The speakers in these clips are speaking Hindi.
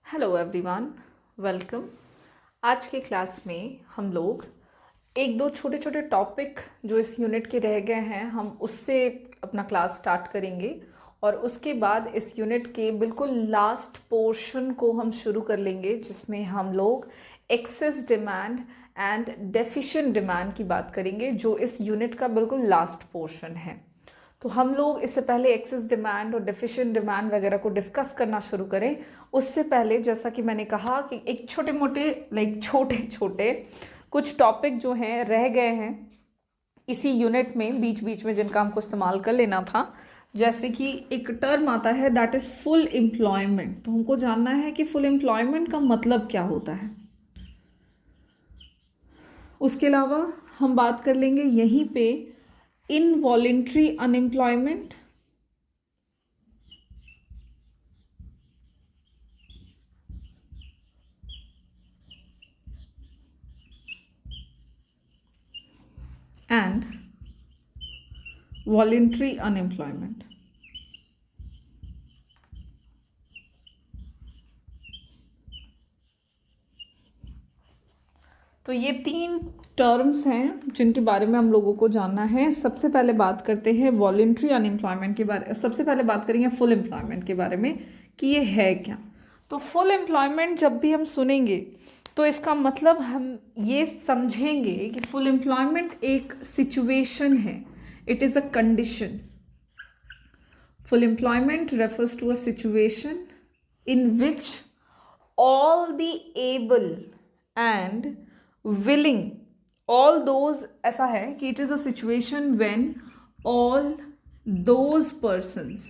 Hello everyone, welcome. आज के क्लास में हम लोग एक दो छोटे छोटे टॉपिक जो इस यूनिट के रह गए हैं हम उससे अपना क्लास स्टार्ट करेंगे और उसके बाद इस यूनिट के बिल्कुल लास्ट पोर्शन को हम शुरू कर लेंगे जिसमें हम लोग excess demand and deficient demand की बात करेंगे जो इस यूनिट का बिल्कुल लास्ट पोर्शन है। तो हम लोग इससे पहले एक्सेस डिमांड और डेफिशिएंट डिमांड वगैरह को डिस्कस करना शुरू करें उससे पहले जैसा कि मैंने कहा कि एक छोटे छोटे कुछ टॉपिक जो हैं रह गए हैं इसी यूनिट में बीच बीच में जिनका हमको इस्तेमाल कर लेना था। जैसे कि एक टर्म आता है दैट इज़ फुल एम्प्लॉयमेंट। तो हमको जानना है कि फुल एम्प्लॉयमेंट का मतलब क्या होता है। उसके अलावा हम बात कर लेंगे यहीं पे involuntary unemployment, and voluntary unemployment. तो ये तीन टर्म्स हैं जिनके बारे में हम लोगों को जानना है। सबसे पहले बात करते हैं वॉलेंट्री अनएम्प्लॉयमेंट के बारे सबसे पहले बात करेंगे फुल एम्प्लॉयमेंट के बारे में कि ये है क्या। तो फुल एम्प्लॉयमेंट जब भी हम सुनेंगे तो इसका मतलब हम ये समझेंगे कि फुल एम्प्लॉयमेंट एक सिचुएशन है, it is a condition. Full employment refers to a situation in which all the able and willing, all those, ऐसा है कि it is a situation when all those persons,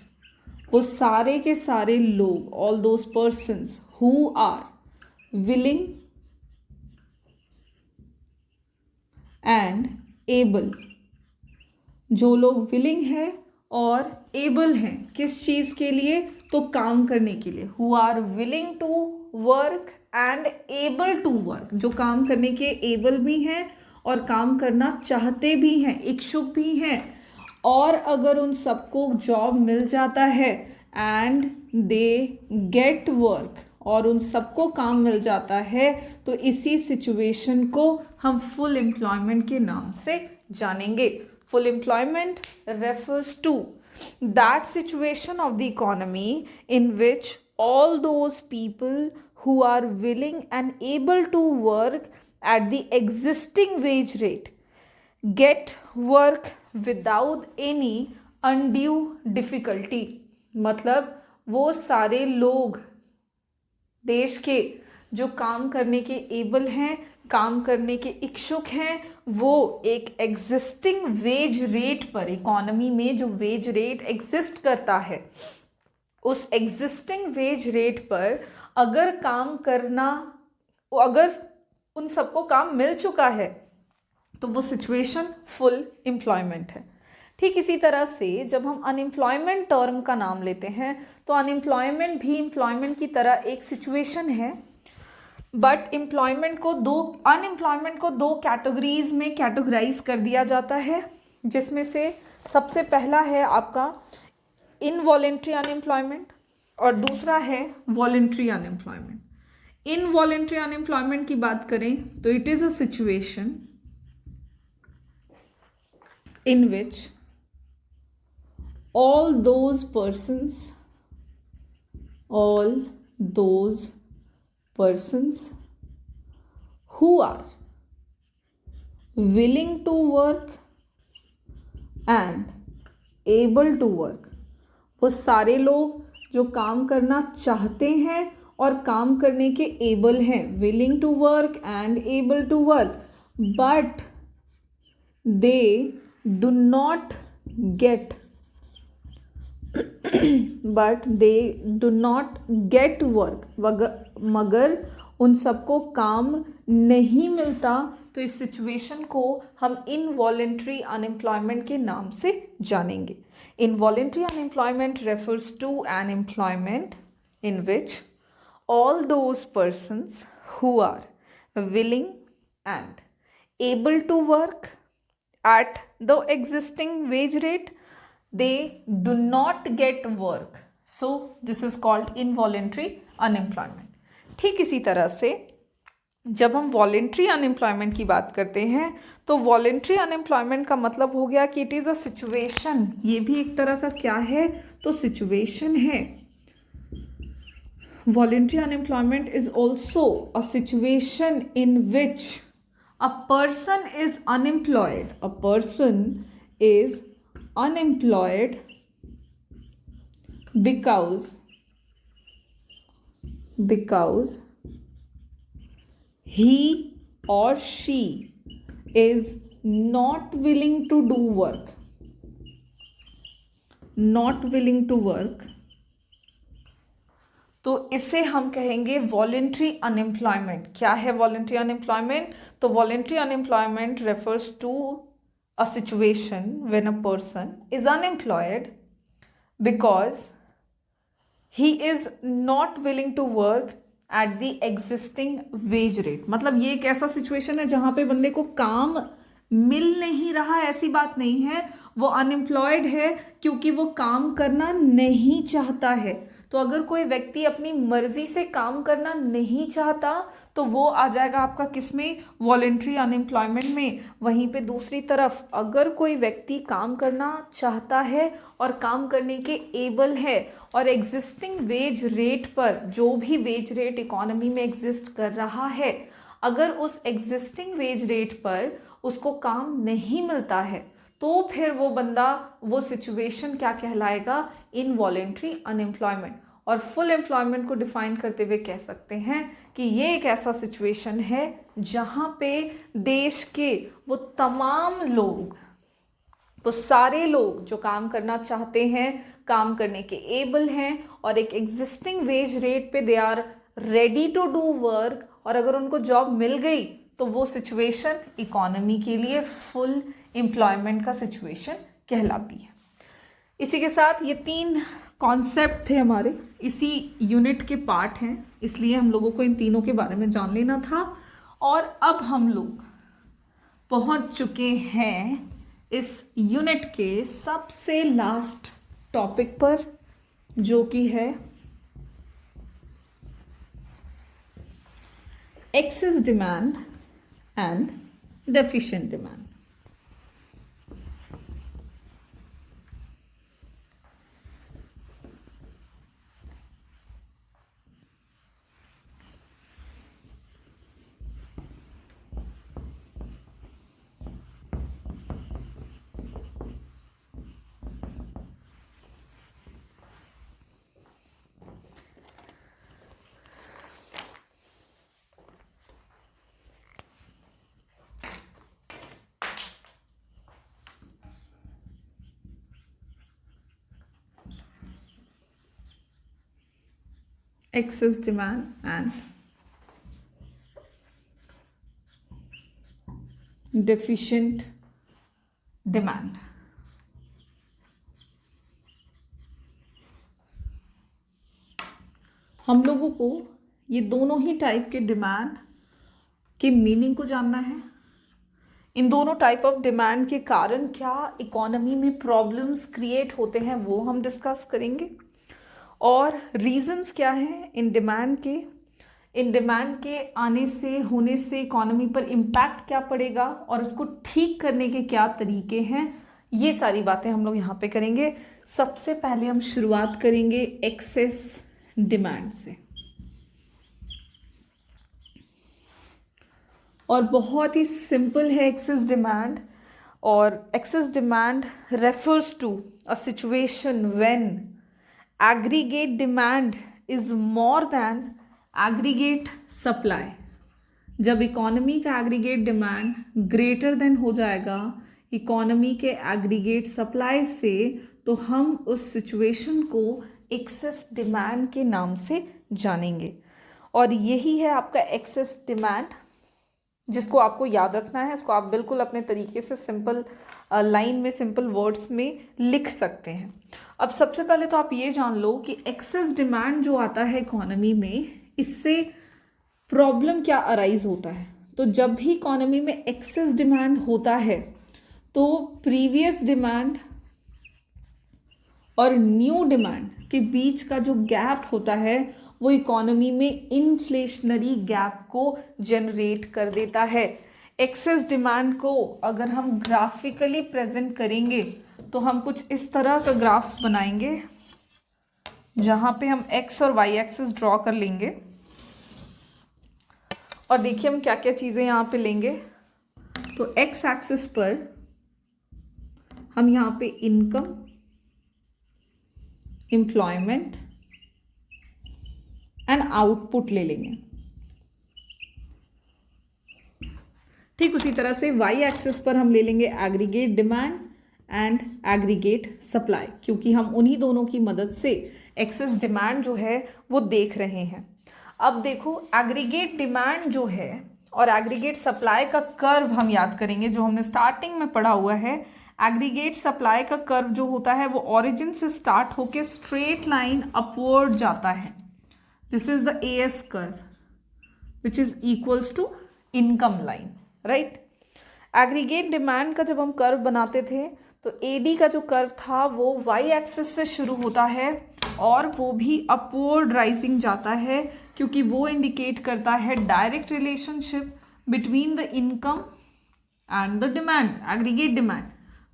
वो सारे के सारे लोग, all those persons who are willing and able, जो लोग विलिंग है और एबल हैं किस चीज़ के लिए, तो काम करने के लिए। Who are willing to work and able to work, जो काम करने के एबल भी हैं और काम करना चाहते भी हैं, इच्छुक भी हैं। और अगर उन सबको जॉब मिल जाता है एंड दे गेट वर्क, और उन सबको काम मिल जाता है, तो इसी सिचुएशन को हम फुल एम्प्लॉयमेंट के नाम से जानेंगे। Full employment refers to that situation of the economy in which all those people who are willing and able to work at the existing wage rate get work without any undue difficulty। मतलब वो सारे लोग देश के जो काम करने के एबल हैं, काम करने के इच्छुक हैं, वो एक एग्जिस्टिंग वेज रेट पर, इकोनॉमी में जो वेज रेट एग्जिस्ट करता है उस एग्जिस्टिंग वेज रेट पर अगर काम करना, अगर उन सबको काम मिल चुका है तो वो सिचुएशन फुल एम्प्लॉयमेंट है। ठीक इसी तरह से जब हम अनएम्प्लॉयमेंट टर्म का नाम लेते हैं तो अनएम्प्लॉयमेंट भी एम्प्लॉयमेंट की तरह एक सिचुएशन है, बट अनएम्प्लॉयमेंट को दो कैटेगरीज में कैटेगराइज कर दिया जाता है, जिसमें से सबसे पहला है आपका इनवॉलेंट्री अनएम्प्लॉयमेंट और दूसरा है वॉलेंट्री अनएम्प्लॉयमेंट। इनवॉलेंट्री अनएम्प्लॉयमेंट की बात करें तो it is a situation in which all those persons who are willing to work and able to work, वो सारे लोग जो काम करना चाहते हैं और काम करने के एबल हैं, willing to work and able to work, but they do not get work, मगर उन सबको काम नहीं मिलता, तो इस सिचुएशन को हम इनवॉलेंट्री अनएम्प्लॉयमेंट के नाम से जानेंगे। Involuntary unemployment refers to an employment in which all those persons who are willing and able to work at the existing wage rate, they do not get work, so this is called involuntary unemployment. ठीक इसी तरह से जब हम वॉलेंट्री अनएम्प्लॉयमेंट की बात करते हैं तो वॉलेंट्री अनएम्प्लॉयमेंट का मतलब हो गया कि इट इज़ अ सिचुएशन, ये भी एक तरह का क्या है, तो सिचुएशन है। Voluntary unemployment is also a situation in which a person is unemployed, a person is unemployed because he or she is not willing to do work, तो इसे हम कहेंगे वॉलेंट्री अनएम्प्लॉयमेंट। क्या है वॉलेंट्री अनएम्प्लॉयमेंट? तो voluntary unemployment refers to a situation when a person is unemployed because he is not willing to work at the existing wage rate. मतलब ये एक ऐसा सिचुएशन है जहां पे बंदे को काम मिल नहीं रहा, ऐसी बात नहीं है, वो अनएम्प्लॉयड है क्योंकि वो काम करना नहीं चाहता है। तो अगर कोई व्यक्ति अपनी मर्जी से काम करना नहीं चाहता तो वो आ जाएगा आपका किस में? वॉलेंट्री अनएम्प्लॉयमेंट में। वहीं पे दूसरी तरफ अगर कोई व्यक्ति काम करना चाहता है और काम करने के एबल है और एग्जिस्टिंग वेज रेट पर, जो भी वेज रेट इकोनॉमी में एग्जिस्ट कर रहा है, अगर उस एग्जिस्टिंग वेज रेट पर उसको काम नहीं मिलता है तो फिर वो बंदा, वो सिचुएशन क्या कहलाएगा? Involuntary unemployment. और फुल एम्प्लॉयमेंट को डिफाइन करते हुए कह सकते हैं कि ये एक ऐसा सिचुएशन है जहाँ पे देश के वो तमाम लोग, वो सारे लोग जो काम करना चाहते हैं, काम करने के एबल हैं और एक एग्जिस्टिंग वेज रेट पे they are ready to do work, और अगर उनको जॉब मिल गई तो वो सिचुएशन इकोनॉमी के लिए फुल एम्प्लॉयमेंट का सिचुएशन कहलाती है। इसी के साथ ये 3 कॉन्सेप्ट थे हमारे, इसी यूनिट के पार्ट हैं, इसलिए हम लोगों को इन तीनों के बारे में जान लेना था। और अब हम लोग पहुंच चुके हैं इस यूनिट के सबसे लास्ट टॉपिक पर, जो कि है excess demand and deficient demand. Excess demand and deficient demand। हम लोगों को ये दोनों ही टाइप के डिमांड के मीनिंग को जानना है। इन दोनों टाइप ऑफ डिमांड के कारण क्या इकोनॉमी में प्रॉब्लम्स क्रिएट होते हैं वो हम डिस्कस करेंगे, और रीजंस क्या हैं इन डिमांड के आने से, होने से इकोनॉमी पर इम्पैक्ट क्या पड़ेगा और उसको ठीक करने के क्या तरीके हैं, ये सारी बातें हम लोग यहाँ पे करेंगे। सबसे पहले हम शुरुआत करेंगे एक्सेस डिमांड से, और बहुत ही सिंपल है एक्सेस डिमांड। और excess demand refers to a situation when aggregate demand is more than aggregate supply। जब इकोनॉमी का एग्रीगेट डिमांड ग्रेटर देन हो जाएगा इकोनॉमी के एग्रीगेट सप्लाई से, तो हम उस सिचुएशन को एक्सेस डिमांड के नाम से जानेंगे। और यही है आपका एक्सेस डिमांड, जिसको आपको याद रखना है। इसको आप बिल्कुल अपने तरीके से सिंपल लाइन में, सिंपल वर्ड्स में लिख सकते हैं। अब सबसे पहले तो आप ये जान लो कि एक्सेस डिमांड जो आता है इकोनॉमी में, इससे प्रॉब्लम क्या अराइज होता है। तो जब भी इकोनॉमी में एक्सेस डिमांड होता है तो प्रीवियस डिमांड और न्यू डिमांड के बीच का जो गैप होता है वो इकोनॉमी में इन्फ्लेशनरी गैप को जनरेट कर देता है। एक्सेस डिमांड को अगर हम ग्राफिकली प्रेजेंट करेंगे तो हम कुछ इस तरह का ग्राफ बनाएंगे जहाँ पे हम एक्स और वाई एक्सिस ड्रॉ कर लेंगे और देखिए हम क्या क्या चीज़ें यहाँ पे लेंगे। तो एक्स एक्सिस पर हम यहाँ पे इनकम, एम्प्लॉयमेंट एंड आउटपुट ले लेंगे। ठीक उसी तरह से वाई एक्सिस पर हम ले लेंगे aggregate demand and aggregate supply, क्योंकि हम उन्हीं दोनों की मदद से एक्सेस डिमांड जो है वो देख रहे हैं। अब देखो एग्रीगेट डिमांड जो है और एग्रीगेट सप्लाई का कर्व हम याद करेंगे जो हमने स्टार्टिंग में पढ़ा हुआ है। एग्रीगेट सप्लाई का कर्व जो होता है वो ओरिजिन से स्टार्ट होके स्ट्रेट लाइन अपवर्ड जाता है। This is the AS curve which is equals to income line, right. Aggregate demand का जब हम कर्व बनाते थे तो एडी का जो कर्व था वो वाई एक्सिस से शुरू होता है और वो भी अपवर्ड राइजिंग जाता है, क्योंकि वो इंडिकेट करता है direct relationship between the income and the demand, aggregate demand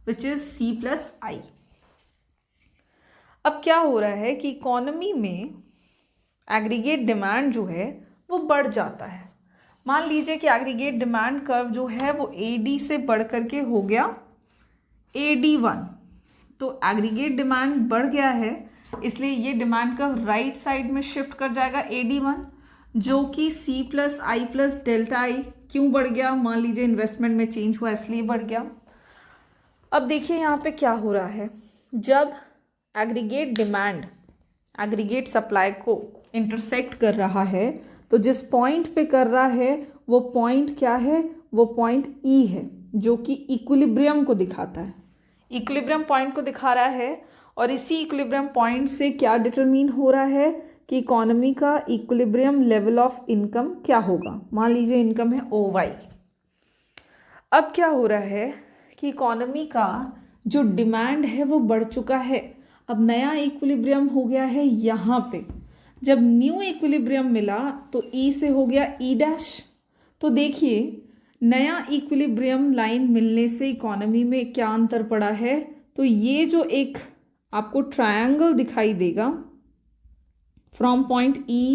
which is C plus I. अब क्या हो रहा है कि इकोनॉमी में एग्रीगेट डिमांड जो है वो बढ़ जाता है। मान लीजिए कि एग्रीगेट डिमांड कर्व जो है वो एडी से बढ़ करके हो गया AD1, तो एग्रीगेट डिमांड बढ़ गया है, इसलिए ये डिमांड कर्व राइट साइड में शिफ्ट कर जाएगा AD1, जो कि C प्लस आई प्लस डेल्टा आई। क्यों बढ़ गया? मान लीजिए इन्वेस्टमेंट में चेंज हुआ इसलिए बढ़ गया। अब देखिए यहाँ पे क्या हो रहा है, जब एग्रीगेट डिमांड एग्रीगेट सप्लाई को इंटरसेक्ट कर रहा है तो जिस पॉइंट पे कर रहा है वो पॉइंट क्या है? वो पॉइंट E है, जो कि इक्विलिब्रियम को दिखाता है, इक्विलिब्रियम पॉइंट को दिखा रहा है। और इसी इक्विलिब्रियम पॉइंट से क्या डिटरमिन हो रहा है कि इकोनॉमी का इक्विलिब्रियम लेवल ऑफ इनकम क्या होगा। मान लीजिए इनकम है OY। अब क्या हो रहा है कि इकोनॉमी का जो डिमांड है वो बढ़ चुका है, अब नया इक्विलिब्रियम हो गया है यहाँ पे। जब न्यू इक्विलिब्रियम मिला तो E से हो गया E'। तो देखिए नया इक्विलिब्रियम लाइन मिलने से इकोनॉमी में क्या अंतर पड़ा है। तो ये जो एक आपको ट्रायंगल दिखाई देगा फ्रॉम पॉइंट E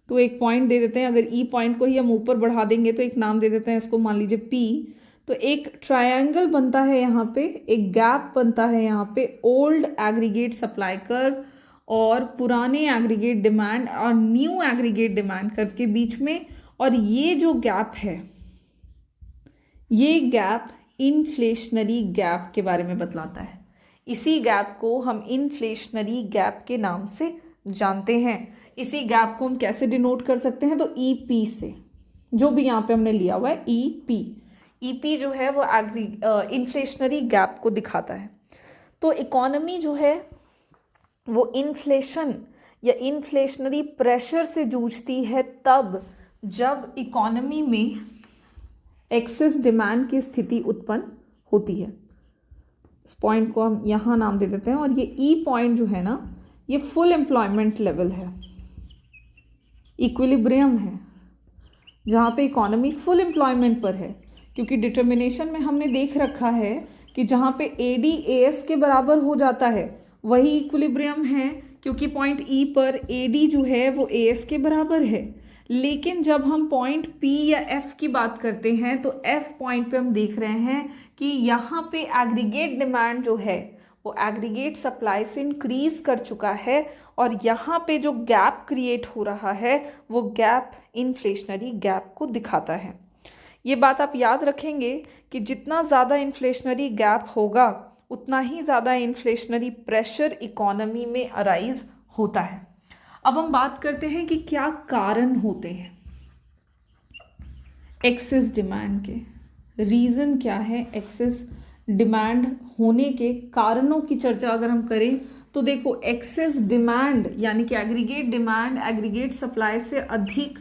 टू एक पॉइंट दे देते हैं, अगर E पॉइंट को ही हम ऊपर बढ़ा देंगे तो एक नाम दे देते हैं इसको, मान लीजिए P। तो एक ट्रायंगल बनता है यहाँ पे, एक गैप बनता है यहाँ पे ओल्ड एग्रीगेट सप्लाई कर्व और पुराने एग्रीगेट डिमांड और न्यू एग्रीगेट डिमांड कर्व के बीच में। और ये जो गैप है ये गैप इन्फ्लेशनरी गैप के बारे में बतलाता है। इसी गैप को हम इन्फ्लेशनरी गैप के नाम से जानते हैं। इसी गैप को हम कैसे डिनोट कर सकते हैं? तो EP से, जो भी यहाँ पे हमने लिया हुआ है EP जो है वो इन्फ्लेशनरी गैप को दिखाता है। तो इकोनॉमी जो है वो इन्फ्लेशन या इन्फ्लेशनरी प्रेशर से जूझती है तब जब इकोनॉमी में एक्सेस डिमांड की स्थिति उत्पन्न होती है। इस पॉइंट को हम यहाँ नाम दे देते हैं। और ये E पॉइंट जो है ना, ये फुल एम्प्लॉयमेंट लेवल है, इक्विलिब्रियम है, जहाँ पे इकोनॉमी फुल एम्प्लॉयमेंट पर है। क्योंकि डिटर्मिनेशन में हमने देख रखा है कि जहाँ पे AD AS के बराबर हो जाता है वही इक्विलिब्रियम है, क्योंकि पॉइंट E पर AD जो है वो AS के बराबर है। लेकिन जब हम पॉइंट P या F की बात करते हैं तो F पॉइंट पे हम देख रहे हैं कि यहाँ पे एग्रीगेट डिमांड जो है वो एग्रीगेट सप्लाई से इंक्रीज कर चुका है और यहाँ पे जो गैप क्रिएट हो रहा है वो गैप इन्फ्लेशनरी गैप को दिखाता है। ये बात आप याद रखेंगे कि जितना ज़्यादा इन्फ्लेशनरी गैप होगा उतना ही ज़्यादा इन्फ्लेशनरी प्रेशर इकोनॉमी में अराइज होता है। अब हम बात करते हैं कि क्या कारण होते हैं एक्सेस डिमांड के। रीज़न क्या है एक्सेस डिमांड होने के कारणों की चर्चा अगर हम करें तो देखो, एक्सेस डिमांड यानी कि एग्रीगेट डिमांड एग्रीगेट सप्लाई से अधिक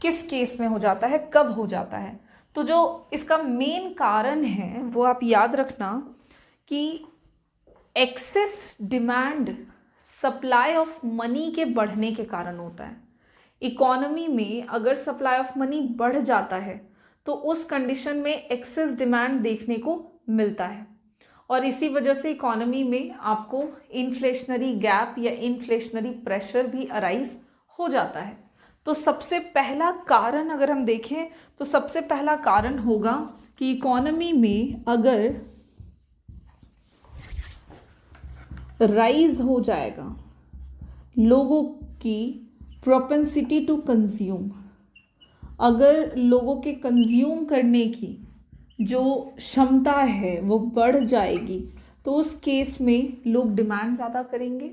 किस केस में हो जाता है, कब हो जाता है? तो जो इसका मेन कारण है वो आप याद रखना कि excess demand supply of money के बढ़ने के कारण होता है। इकोनॉमी में अगर सप्लाई ऑफ मनी बढ़ जाता है तो उस कंडीशन में एक्सेस डिमांड देखने को मिलता है, और इसी वजह से इकोनॉमी में आपको इन्फ्लेशनरी गैप या इन्फ्लेशनरी प्रेशर भी अराइज हो जाता है। तो सबसे पहला कारण अगर हम देखें तो सबसे पहला कारण होगा कि इकोनॉमी में अगर राइज हो जाएगा लोगों की प्रोपेंसिटी टू कंज्यूम, अगर लोगों के कंज्यूम करने की जो क्षमता है वो बढ़ जाएगी तो उस केस में लोग डिमांड ज़्यादा करेंगे,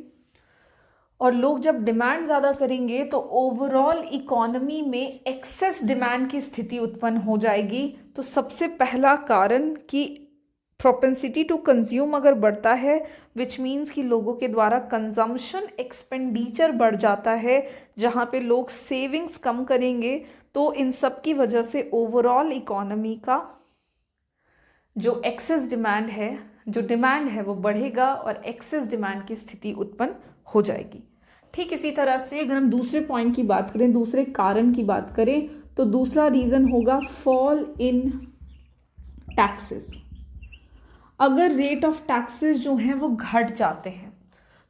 और लोग जब डिमांड ज़्यादा करेंगे तो ओवरऑल इकोनॉमी में एक्सेस डिमांड की स्थिति उत्पन्न हो जाएगी। तो सबसे पहला कारण कि प्रोपेंसिटी टू कंज्यूम अगर बढ़ता है विच मीन्स कि लोगों के द्वारा कंजम्पशन एक्सपेंडिचर बढ़ जाता है, जहाँ पे लोग सेविंग्स कम करेंगे, तो इन सब की वजह से ओवरऑल इकोनॉमी का जो एक्सेस डिमांड है, जो डिमांड है वो बढ़ेगा और एक्सेस डिमांड की स्थिति उत्पन्न हो जाएगी। ठीक इसी तरह से अगर हम दूसरे पॉइंट की बात करें, दूसरे कारण की बात करें, तो दूसरा रीज़न होगा फॉल इन टैक्सेस। अगर रेट ऑफ टैक्सेस जो हैं वो घट जाते हैं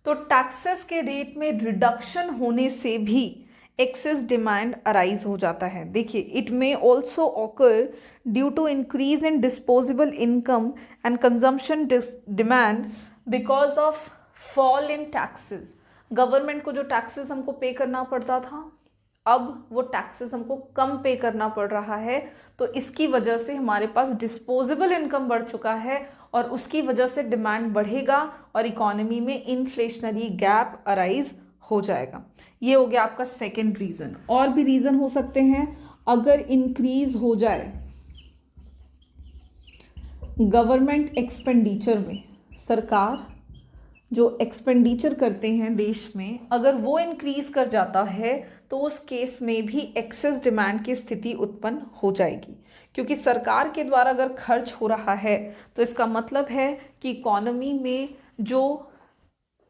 तो टैक्सेस के रेट में रिडक्शन होने से भी एक्सेस डिमांड अराइज हो जाता है। देखिए, it may also occur due to increase in disposable income and consumption demand because of fall in taxes. Government को जो टैक्सेस हमको पे करना पड़ता था, अब वो टैक्सेस हमको कम पे करना पड़ रहा है, तो इसकी वजह से हमारे पास डिस्पोजेबल इनकम बढ़ चुका है और उसकी वजह से डिमांड बढ़ेगा और इकोनॉमी में इन्फ्लेशनरी गैप अराइज हो जाएगा। ये हो गया आपका सेकेंड रीज़न। और भी रीज़न हो सकते हैं, अगर इंक्रीज हो जाए गवर्नमेंट एक्सपेंडिचर में, सरकार जो एक्सपेंडिचर करते हैं देश में, अगर वो इंक्रीज कर जाता है तो उस केस में भी एक्सेस डिमांड की स्थिति उत्पन्न हो जाएगी, क्योंकि सरकार के द्वारा अगर खर्च हो रहा है तो इसका मतलब है कि इकोनॉमी में जो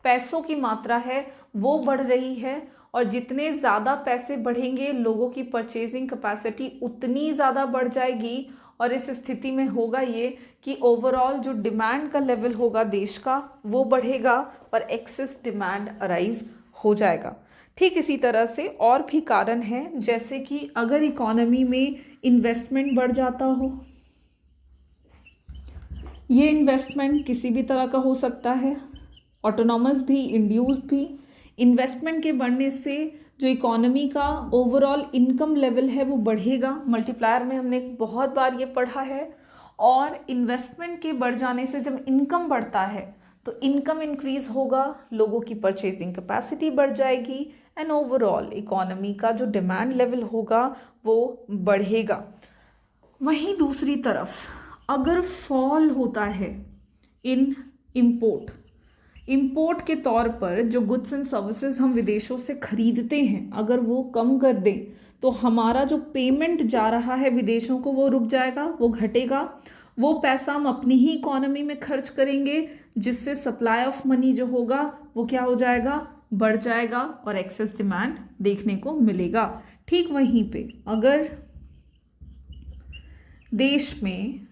पैसों की मात्रा है वो बढ़ रही है, और जितने ज़्यादा पैसे बढ़ेंगे लोगों की परचेजिंग कैपेसिटी उतनी ज़्यादा बढ़ जाएगी, और इस स्थिति में होगा ये कि ओवरऑल जो डिमांड का लेवल होगा देश का वो बढ़ेगा और एक्सेस डिमांड अराइज हो जाएगा। ठीक इसी तरह से और भी कारण हैं, जैसे कि अगर इकोनॉमी में इन्वेस्टमेंट बढ़ जाता हो, ये इन्वेस्टमेंट किसी भी तरह का हो सकता है, ऑटोनॉमस भी, इंड्यूस्ड भी। इन्वेस्टमेंट के बढ़ने से जो इकोनॉमी का ओवरऑल इनकम लेवल है वो बढ़ेगा। मल्टीप्लायर में हमने बहुत बार ये पढ़ा है। और इन्वेस्टमेंट के बढ़ जाने से जब इनकम बढ़ता है तो इनकम इंक्रीज होगा, लोगों की परचेजिंग कैपेसिटी बढ़ जाएगी एंड ओवरऑल इकोनॉमी का जो डिमांड लेवल होगा वो बढ़ेगा। वहीं दूसरी तरफ अगर फॉल होता है इन इंपोर्ट के तौर पर जो गुड्स एंड सर्विसेज हम विदेशों से खरीदते हैं, अगर वो कम कर दें तो हमारा जो पेमेंट जा रहा है विदेशों को वो रुक जाएगा, वो घटेगा। वो पैसा हम अपनी ही इकोनॉमी में खर्च करेंगे, जिससे सप्लाई ऑफ मनी जो होगा वो क्या हो जाएगा, बढ़ जाएगा और एक्सेस डिमांड देखने को मिलेगा। ठीक वहीं पे अगर देश में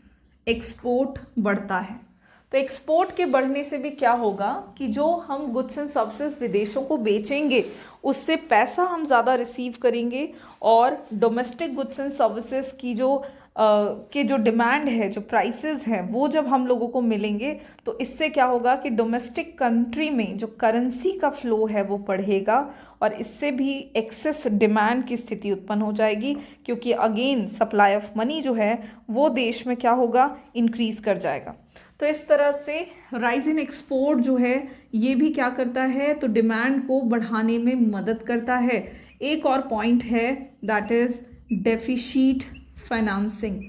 एक्सपोर्ट बढ़ता है तो एक्सपोर्ट के बढ़ने से भी क्या होगा कि जो हम गुड्स एंड सर्विसेज विदेशों को बेचेंगे उससे पैसा हम ज़्यादा रिसीव करेंगे, और डोमेस्टिक गुड्स एंड सर्विसेज की जो डिमांड है, जो प्राइसेस हैं, वो जब हम लोगों को मिलेंगे तो इससे क्या होगा कि डोमेस्टिक कंट्री में जो करेंसी का फ्लो है वो बढ़ेगा, और इससे भी एक्सेस डिमांड की स्थिति उत्पन्न हो जाएगी, क्योंकि अगेन सप्लाई ऑफ मनी जो है वो देश में क्या होगा, इंक्रीज कर जाएगा। तो इस तरह से राइज इन एक्सपोर्ट जो है ये भी क्या करता है, तो डिमांड को बढ़ाने में मदद करता है। एक और पॉइंट है दैट इज डेफिसिट फाइनेंसिंग।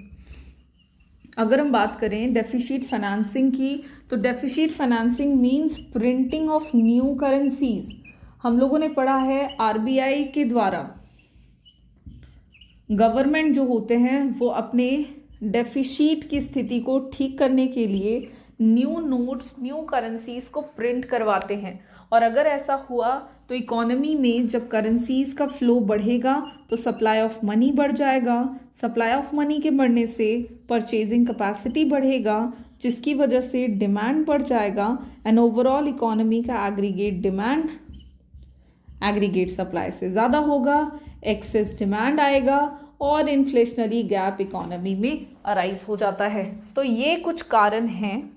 अगर हम बात करें डेफिसिट फाइनेंसिंग की, तो deficit financing means printing of new currencies. हम लोगों ने पढ़ा है आरबीआई के द्वारा गवर्नमेंट जो होते हैं वो अपने डेफिसिट की स्थिति को ठीक करने के लिए न्यू नोट्स, न्यू करेंसीज को प्रिंट करवाते हैं। और अगर ऐसा हुआ तो इकोनॉमी में जब करेंसीज का फ्लो बढ़ेगा तो सप्लाई ऑफ मनी बढ़ जाएगा। सप्लाई ऑफ मनी के बढ़ने से परचेजिंग कैपेसिटी बढ़ेगा, जिसकी वजह से डिमांड बढ़ जाएगा एंड ओवरऑल इकोनॉमी का एग्रीगेट डिमांड एग्रीगेट सप्लाई से ज़्यादा होगा, एक्सेस डिमांड आएगा और इन्फ्लेशनरी गैप इकोनॉमी में अराइज हो जाता है। तो ये कुछ कारण हैं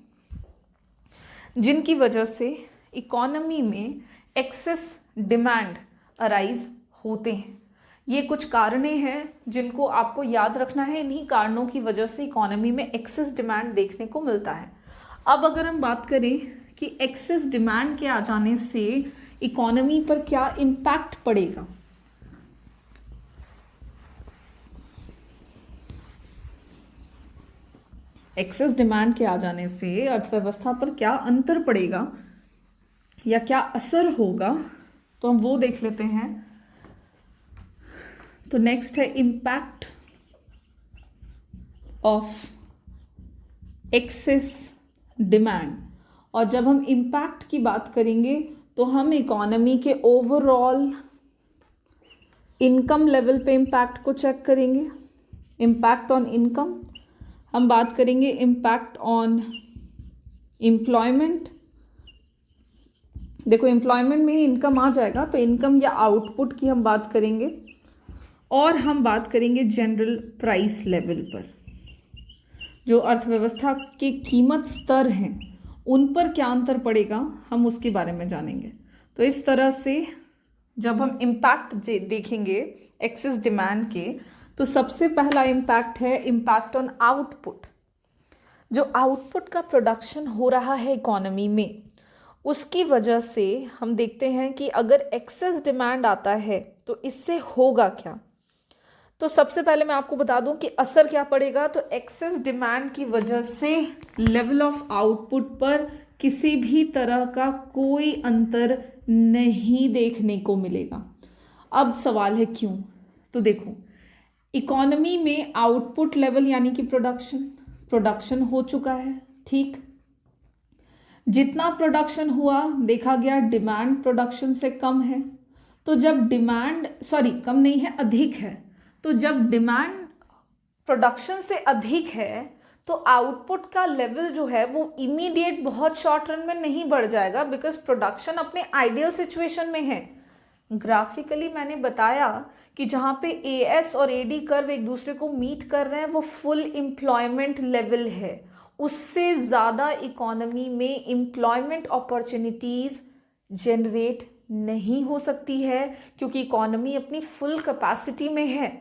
जिनकी वजह से इकोनॉमी में एक्सेस डिमांड अराइज होते हैं। ये कुछ कारणे हैं जिनको आपको याद रखना है। इन्हीं कारणों की वजह से इकोनॉमी में एक्सेस डिमांड देखने को मिलता है। अब अगर हम बात करें कि एक्सेस डिमांड के आ जाने से इकोनॉमी पर क्या इम्पैक्ट पड़ेगा, एक्सेस डिमांड के आ जाने से अर्थव्यवस्था पर क्या अंतर पड़ेगा या क्या असर होगा, तो हम वो देख लेते हैं। तो नेक्स्ट है इम्पैक्ट ऑफ एक्सेस डिमांड। और जब हम इम्पैक्ट की बात करेंगे तो हम इकोनॉमी के ओवरऑल इनकम लेवल पे इम्पैक्ट को चेक करेंगे। इम्पैक्ट ऑन इनकम, हम बात करेंगे इम्पैक्ट ऑन एम्प्लॉयमेंट। देखो एम्प्लॉयमेंट में ही इनकम आ जाएगा, तो इनकम या आउटपुट की हम बात करेंगे। और हम बात करेंगे जनरल प्राइस लेवल पर, जो अर्थव्यवस्था के कीमत स्तर हैं उन पर क्या अंतर पड़ेगा, हम उसके बारे में जानेंगे। तो इस तरह से जब हम इम्पैक्ट देखेंगे एक्सेस डिमांड के, तो सबसे पहला इम्पैक्ट है इम्पैक्ट ऑन आउटपुट। जो आउटपुट का प्रोडक्शन हो रहा है इकोनॉमी में, उसकी वजह से हम देखते हैं कि अगर एक्सेस डिमांड आता है तो इससे होगा क्या। तो सबसे पहले मैं आपको बता दूं कि असर क्या पड़ेगा। तो एक्सेस डिमांड की वजह से लेवल ऑफ आउटपुट पर किसी भी तरह का कोई अंतर नहीं देखने को मिलेगा। अब सवाल है क्यों। तो देखो इकोनॉमी में आउटपुट लेवल यानी कि प्रोडक्शन हो चुका है, ठीक। जितना प्रोडक्शन हुआ देखा गया डिमांड प्रोडक्शन से कम है। तो जब डिमांड कम नहीं है, अधिक है। तो जब डिमांड प्रोडक्शन से अधिक है तो आउटपुट का लेवल जो है वो इमीडिएट बहुत शॉर्ट रन में नहीं बढ़ जाएगा, बिकॉज प्रोडक्शन अपने आइडियल सिचुएशन में है। ग्राफिकली मैंने बताया कि जहाँ पे एएस और एडी कर्व एक दूसरे को मीट कर रहे हैं वो फुल एम्प्लॉयमेंट लेवल है। उससे ज़्यादा इकोनॉमी में एम्प्लॉयमेंट अपॉर्चुनिटीज़ जनरेट नहीं हो सकती है, क्योंकि इकोनॉमी अपनी फुल कैपेसिटी में है।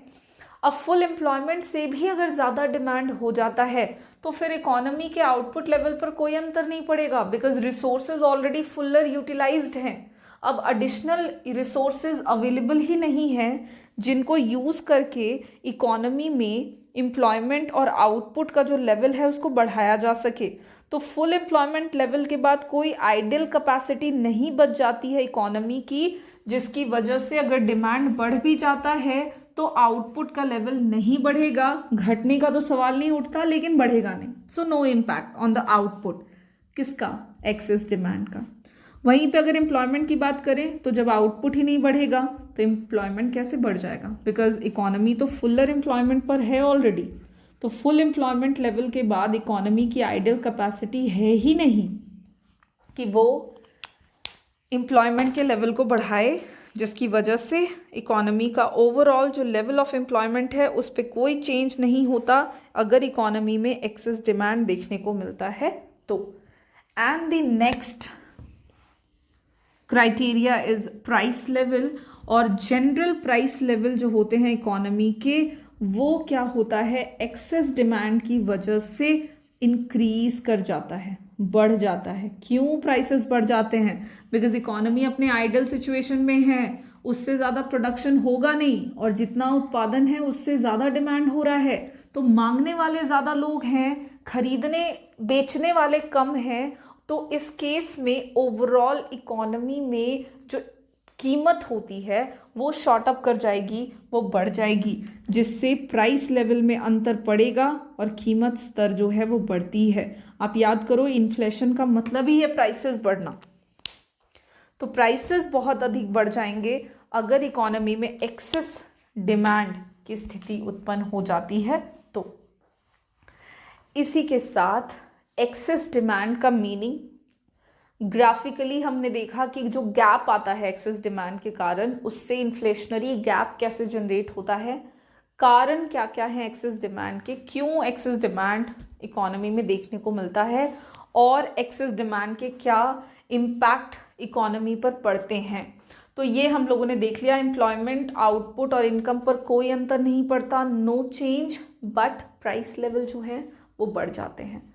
अब फुल एम्प्लॉयमेंट से भी अगर ज़्यादा डिमांड हो जाता है तो फिर इकोनॉमी के आउटपुट लेवल पर कोई अंतर नहीं पड़ेगा, because resources already fully utilized हैं। अब एडिशनल रिसोर्सेज अवेलेबल ही नहीं हैं जिनको यूज़ करके इकोनॉमी में एम्प्लॉयमेंट और आउटपुट का जो लेवल है उसको बढ़ाया जा सके। तो फुल एम्प्लॉयमेंट लेवल के बाद कोई आइडियल कैपेसिटी नहीं बच जाती है इकोनॉमी की, जिसकी वजह से अगर डिमांड बढ़ भी जाता है तो आउटपुट का लेवल नहीं बढ़ेगा। घटने का तो सवाल नहीं उठता, लेकिन बढ़ेगा नहीं। So no impact on the output किसका, एक्सेस डिमांड का। वहीं पे अगर एम्प्लॉयमेंट की बात करें तो जब आउटपुट ही नहीं बढ़ेगा तो एम्प्लॉयमेंट कैसे बढ़ जाएगा, बिकॉज इकोनॉमी तो फुल्लर एम्प्लॉयमेंट पर है ऑलरेडी। तो फुल एम्प्लॉयमेंट लेवल के बाद इकोनॉमी की आइडियल कैपेसिटी है ही नहीं कि वो एम्प्लॉयमेंट के लेवल को बढ़ाए, जिसकी वजह से इकोनॉमी का ओवरऑल जो लेवल ऑफ एम्प्लॉयमेंट है उस पर कोई चेंज नहीं होता अगर इकोनॉमी में एक्सेस डिमांड देखने को मिलता है तो। And the next criteria is price level. और जनरल प्राइस लेवल जो होते हैं इकोनॉमी के, वो क्या होता है, एक्सेस डिमांड की वजह से इंक्रीज कर जाता है, बढ़ जाता है। क्यों प्राइसेस बढ़ जाते हैं, बिकॉज इकोनॉमी अपने आइडियल सिचुएशन में है, उससे ज़्यादा प्रोडक्शन होगा नहीं और जितना उत्पादन है उससे ज़्यादा डिमांड हो रहा है। तो मांगने वाले ज़्यादा लोग हैं, खरीदने बेचने वाले कम हैं। तो इस केस में ओवरऑल इकोनॉमी में जो कीमत होती है वो शॉर्ट अप कर जाएगी, वो बढ़ जाएगी, जिससे प्राइस लेवल में अंतर पड़ेगा और कीमत स्तर जो है वो बढ़ती है। आप याद करो, इन्फ्लेशन का मतलब ही है प्राइसेस बढ़ना। तो प्राइसेस बहुत अधिक बढ़ जाएंगे अगर इकोनॉमी में एक्सेस डिमांड की स्थिति उत्पन्न हो जाती है। तो इसी के साथ एक्सेस डिमांड का मीनिंग ग्राफिकली हमने देखा कि जो गैप आता है एक्सेस डिमांड के कारण, उससे इन्फ्लेशनरी गैप कैसे जनरेट होता है, कारण क्या क्या है एक्सेस डिमांड के, क्यों एक्सेस डिमांड इकोनॉमी में देखने को मिलता है, और एक्सेस डिमांड के क्या इम्पैक्ट इकोनॉमी पर पड़ते हैं। तो ये हम लोगों ने देख लिया। एम्प्लॉयमेंट, आउटपुट और इनकम पर कोई अंतर नहीं पड़ता, no change, but price level जो है वो बढ़ जाते हैं।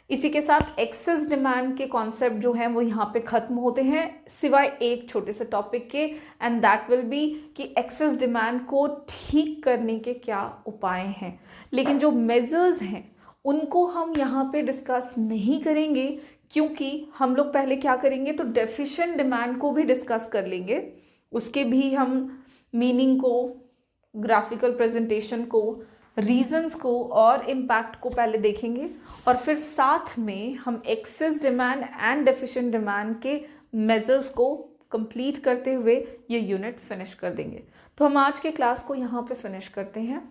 इसी के साथ एक्सेस डिमांड के कॉन्सेप्ट जो हैं वो यहाँ पे खत्म होते हैं, सिवाय एक छोटे से टॉपिक के, एंड दैट विल बी कि एक्सेस डिमांड को ठीक करने के क्या उपाय हैं। लेकिन जो मेजर्स हैं उनको हम यहाँ पे डिस्कस नहीं करेंगे, क्योंकि हम लोग पहले क्या करेंगे तो डेफिशिएंट डिमांड को भी डिस्कस कर लेंगे, उसके भी हम मीनिंग को, ग्राफिकल प्रेजेंटेशन को, रीजंस को और इम्पैक्ट को पहले देखेंगे, और फिर साथ में हम excess demand and deficient demand के मेजर्स को कंप्लीट करते हुए ये यूनिट फिनिश कर देंगे। तो हम आज के क्लास को यहाँ पे फिनिश करते हैं।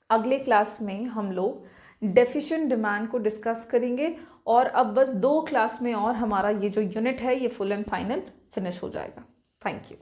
अगले क्लास में हम लोग डेफिशिएंट डिमांड को डिस्कस करेंगे, और अब बस 2 क्लास में और हमारा ये जो यूनिट है ये फुल एंड फाइनल फिनिश हो जाएगा। Thank you.